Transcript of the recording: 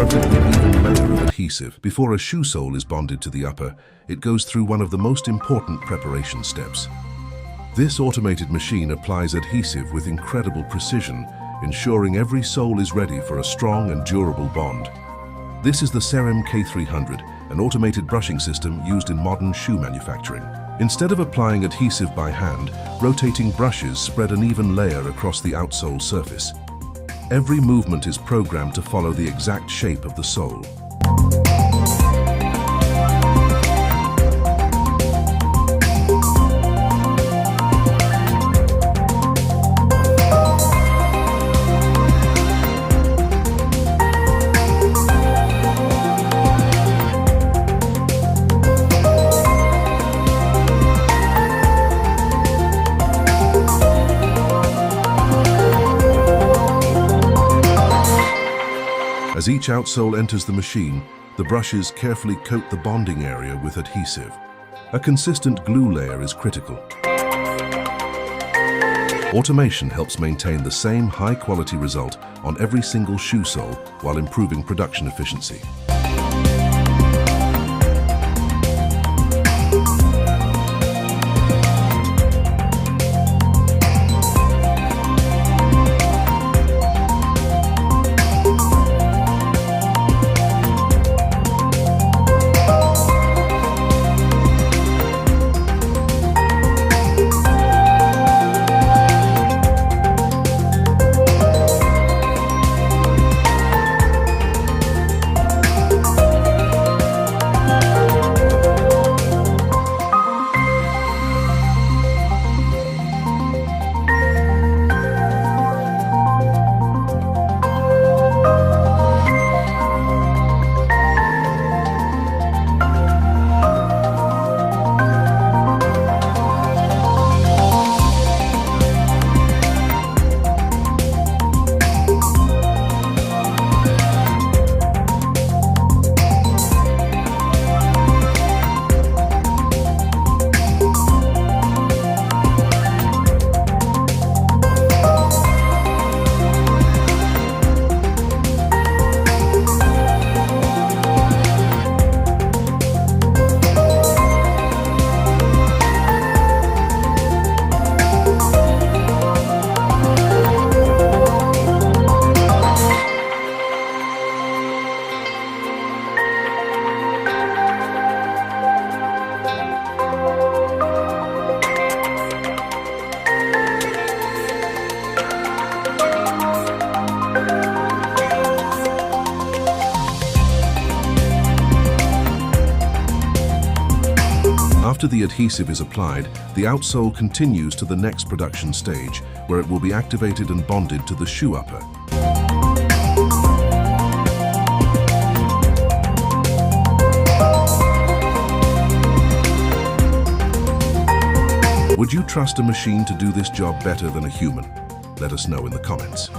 perfectly even layer of adhesive. Before a shoe sole is bonded to the upper, it goes through one of the most important preparation steps. This automated machine applies adhesive with incredible precision, ensuring every sole is ready for a strong and durable bond. This is the CERIM K300, an automated brushing system used in modern shoe manufacturing. Instead of applying adhesive by hand, rotating brushes spread an even layer across the outsole surface. Every movement is programmed to follow the exact shape of the sole. As each outsole enters the machine, the brushes carefully coat the bonding area with adhesive. A consistent glue layer is critical. Automation helps maintain the same high-quality result on every single shoe sole while improving production efficiency. After the adhesive is applied, the outsole continues to the next production stage, where it will be activated and bonded to the shoe upper. Would you trust a machine to do this job better than a human? Let us know in the comments.